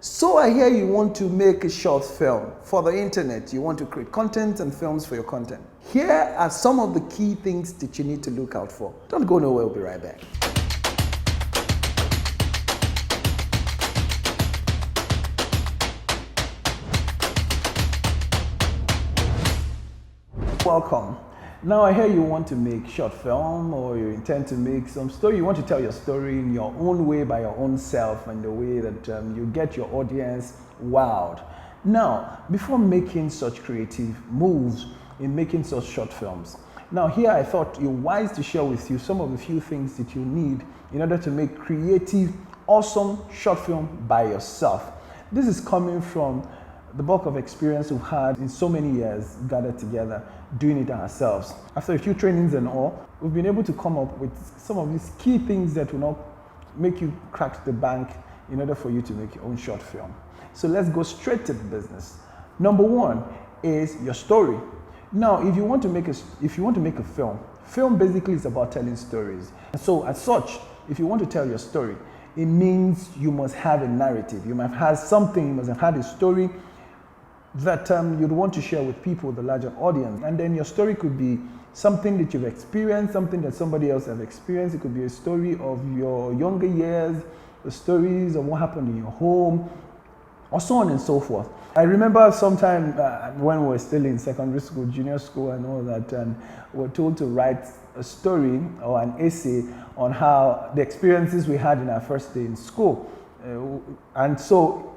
So I hear you want to make a short film for the internet. You want to create content and films for your content. Here are some of the key things that you need to look out for. Don't go nowhere, we'll be right back. Welcome. Now I hear you want to make short film, or you intend to make some story. You want to tell your story in your own way, by your own self, and the way that you get your audience wowed. Now, before making such creative moves in making such short films, now here I thought you're wise to share with you some of the few things that you need in order to make creative, awesome short film by yourself. This is coming from the bulk of experience we've had in so many years gathered together doing it ourselves. After a few trainings and all, we've been able to come up with some of these key things that will not make you crack the bank in order for you to make your own short film. So let's go straight to the business. Number one is your story. Now, if you want to make a film basically is about telling stories. And so as such, if you want to tell your story, it means you must have a narrative. You must have something, you must have had a story that you'd want to share with people, the larger audience. And then your story could be something that you've experienced, something that somebody else has experienced. It could be a story of your younger years, the stories of what happened in your home, or so on and so forth. I remember sometime when we were still in secondary school, junior school and all that, and we were told to write a story or an essay on how the experiences we had in our first day in school. And so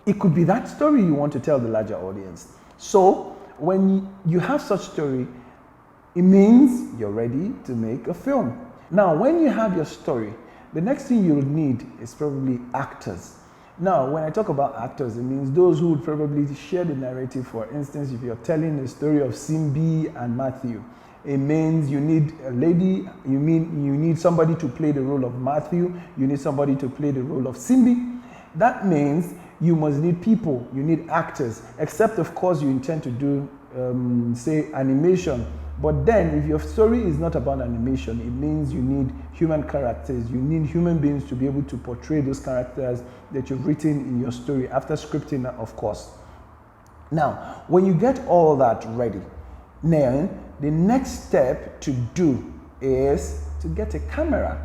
it could be that story you want to tell the larger audience. So when you have such story, it means you're ready to make a film. Now, when you have your story, the next thing you'll need is probably actors. Now, when I talk about actors, it means those who would probably share the narrative. For instance, if you're telling the story of Simbi and Matthew, it means you need a lady, you need somebody to play the role of Matthew, you need somebody to play the role of Simbi. That means you must need people, you need actors, except of course you intend to do, say, animation. But then if your story is not about animation, it means you need human characters, you need human beings to be able to portray those characters that you've written in your story, after scripting, of course. Now, when you get all that ready, then the next step to do is to get a camera.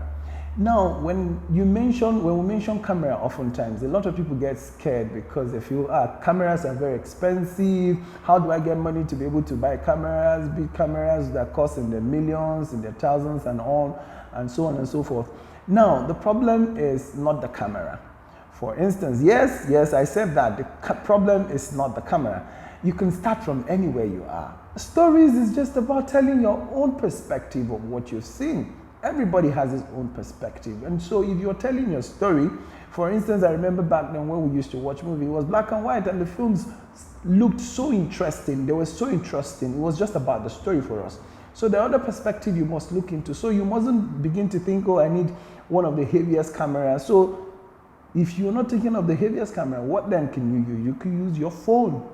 Now, when we mention camera, oftentimes a lot of people get scared because they feel, cameras are very expensive. How do I get money to be able to buy cameras, big cameras that cost in the millions, in the thousands and all, and so on and so forth. Now, the problem is not the camera. For instance, yes, I said that. The problem is not the camera. You can start from anywhere you are. Stories is just about telling your own perspective of what you've seen. Everybody has his own perspective. And so if you're telling your story, for instance, I remember back then when we used to watch movies, it was black and white and the films looked so interesting. They were so interesting. It was just about the story for us. So the other perspective you must look into. So you mustn't begin to think, I need one of the heaviest cameras. So if you're not thinking of the heaviest camera, what then can you use? You can use your phone.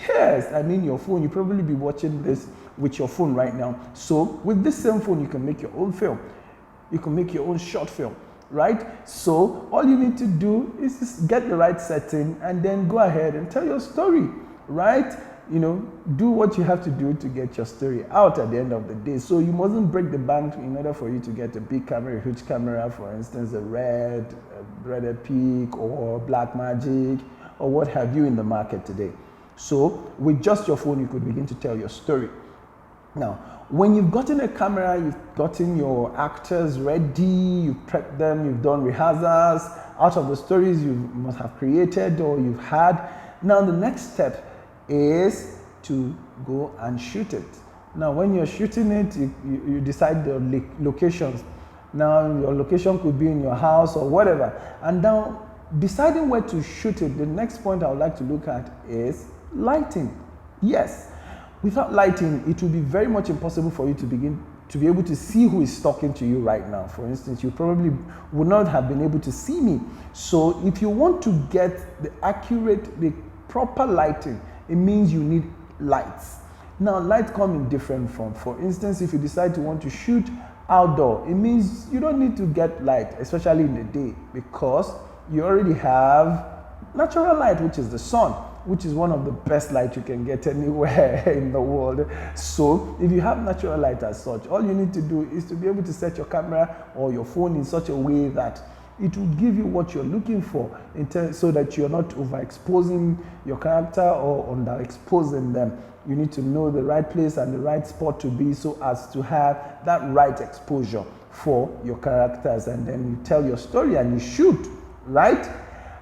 Yes, I mean your phone. You probably be watching this with your phone right now. So with this same phone, you can make your own film. You can make your own short film, right? So all you need to do is just get the right setting and then go ahead and tell your story, right? Do what you have to do to get your story out at the end of the day. So you mustn't break the bank in order for you to get a big camera, a huge camera, for instance, a Red Peak or Black Magic or what have you in the market today. So with just your phone, you could begin to tell your story. Now, when you've gotten a camera, you've gotten your actors ready, you've prepped them, you've done rehearsals out of the stories you must have created or you've had. Now, the next step is to go and shoot it. Now, when you're shooting it, you decide the locations. Now, your location could be in your house or whatever. And now, deciding where to shoot it, the next point I would like to look at is lighting. Yes. Without lighting, it will be very much impossible for you to be able to see who is talking to you right now. For instance, you probably would not have been able to see me. So if you want to get the proper lighting, it means you need lights. Now, lights come in different forms. For instance, if you decide to want to shoot outdoor, it means you don't need to get light, especially in the day, because you already have natural light, which is the sun, which is one of the best light you can get anywhere in the world. So if you have natural light as such, all you need to do is to be able to set your camera or your phone in such a way that it will give you what you're looking for so that you're not overexposing your character or underexposing them. You need to know the right place and the right spot to be so as to have that right exposure for your characters, and then you tell your story and you shoot, right?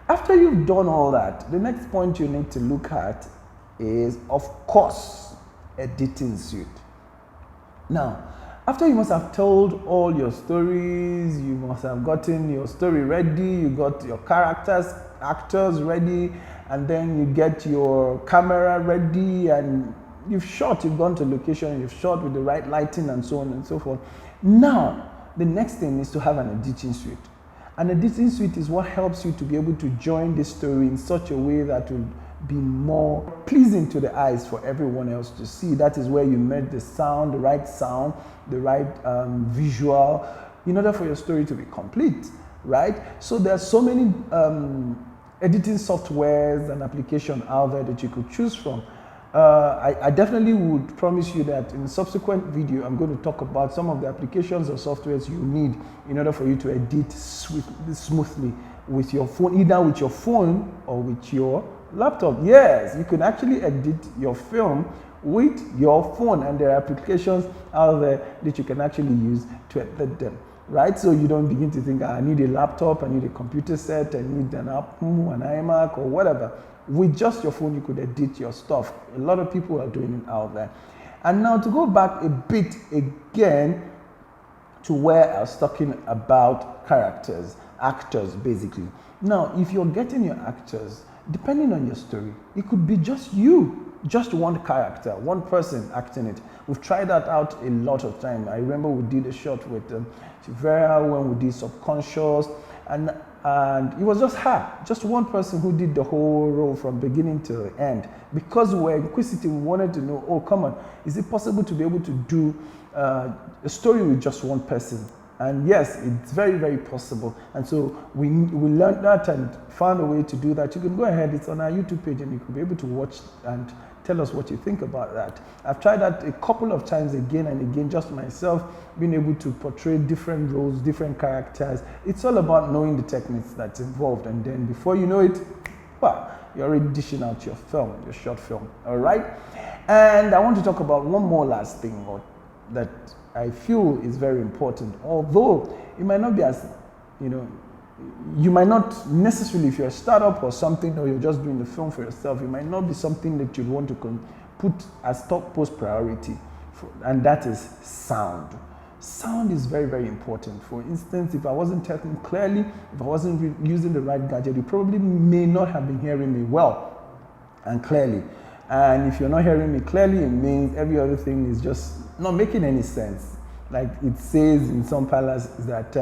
After you've done all that, the next point you need to look at is, of course, editing suite. Now, after you must have told all your stories, you must have gotten your story ready, you got your actors ready, and then you get your camera ready, and you've gone to location, you've shot with the right lighting and so on and so forth. Now, the next thing is to have an editing suite. An editing suite is what helps you to be able to join the story in such a way that will be more pleasing to the eyes for everyone else to see. That is where you make the right visual, in order for your story to be complete, right? So there are so many editing softwares and applications out there that you could choose from. I definitely would promise you that in a subsequent video, I'm going to talk about some of the applications or softwares you need in order for you to edit smoothly with your phone, either with your phone or with your laptop. Yes, you can actually edit your film with your phone, and there are applications out there that you can actually use to edit them, right? So you don't begin to think, I need a laptop, I need a computer set, I need an Apple, an iMac, or whatever. With just your phone, you could edit your stuff. A lot of people are doing it out there. And now to go back a bit again to where I was talking about characters, actors basically. Now, if you're getting your actors, depending on your story, it could be just you, just one character, one person acting it. We've tried that out a lot of time. I remember we did a shot with Vera when we did Subconscious, and it was just her, just one person who did the whole role from beginning to the end. Because we were inquisitive, we wanted to know, oh, come on, is it possible to be able to do a story with just one person? And yes, it's very, very possible. And so we learned that and found a way to do that. You can go ahead, it's on our YouTube page, and you can be able to watch and tell us what you think about that. I've tried that a couple of times again and again, just myself, being able to portray different roles, different characters. It's all about knowing the techniques that's involved. And then before you know it, well, you're already dishing out your film, your short film, all right? And I want to talk about one more last thing that I feel is very important, although it might not be as, you might not necessarily, if you're a startup or something, or you're just doing the film for yourself, it might not be something that you'd want to put as top post priority, and that is sound. Sound is very, very important. For instance, if I wasn't talking clearly, if I wasn't using the right gadget, you probably may not have been hearing me well and clearly. And if you're not hearing me clearly, it means every other thing is just not making any sense. Like it says in some palace that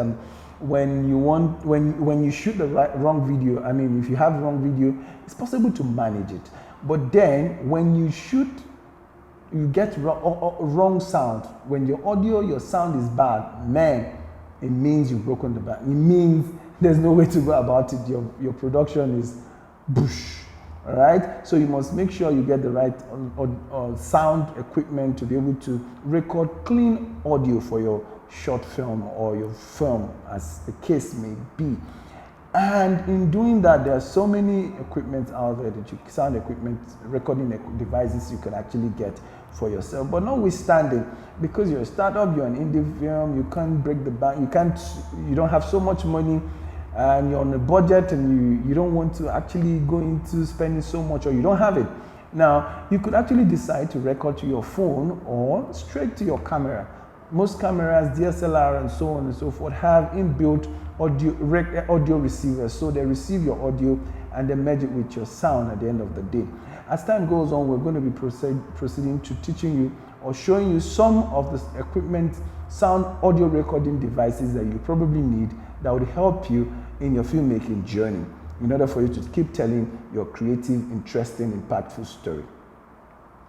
when you shoot the wrong video, I mean, if you have wrong video, it's possible to manage it. But then when you shoot, you get wrong sound. When your sound is bad, man, it means you've broken the bank. It means there's no way to go about it. Your production is bush. All right, so you must make sure you get the right sound equipment to be able to record clean audio for your short film or your film, as the case may be. And in doing that, there are so many equipment out there sound equipment, recording devices you can actually get for yourself. But notwithstanding, because you're a startup, you're an indie film, you can't break the bank, you don't have so much money, and you're on a budget, and you don't want to actually go into spending so much, or you don't have it. Now, you could actually decide to record to your phone or straight to your camera. Most cameras, DSLR and so on and so forth, have inbuilt audio receivers, so they receive your audio and they merge it with your sound at the end of the day. As time goes on, we're going to be proceeding to teaching you or showing you some of the equipment, sound audio recording devices that you probably need that would help you in your filmmaking journey in order for you to keep telling your creative, interesting, impactful story.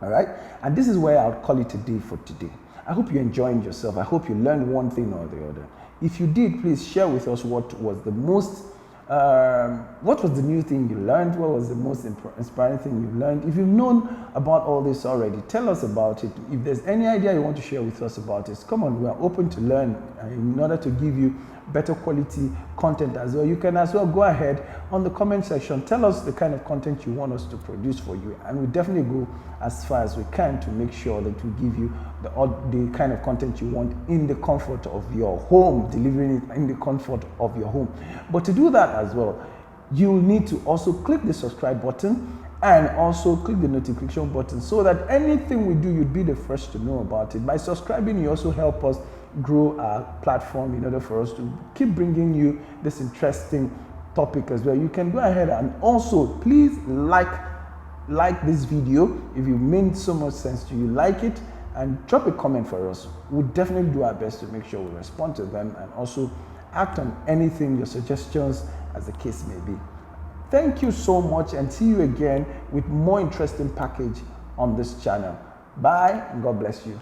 All right? And this is where I'll call it a day for today. I hope you enjoyed yourself. I hope you learned one thing or the other. If you did, please share with us what was the most What was the new thing you learned? What was the most inspiring thing you learned? If you've known about all this already, tell us about it. If there's any idea you want to share with us about it, come on, we are open to learn in order to give you better quality content as well. You can as well go ahead on the comment section, tell us the kind of content you want us to produce for you, and we definitely go as far as we can to make sure that we give you the kind of content you want in the comfort of your home, delivering it in the comfort of your home. But to do that as well, you'll need to also click the subscribe button and also click the notification button so that anything we do, you'd be the first to know about it. By subscribing, you also help us grow our platform in order for us to keep bringing you this interesting topic as well. You can go ahead and also please like this video if it made so much sense to you. Like it and drop a comment for us. We'll definitely do our best to make sure we respond to them and also act on anything, your suggestions, as the case may be. Thank you so much, and see you again with more interesting package on this channel. Bye, and God bless you.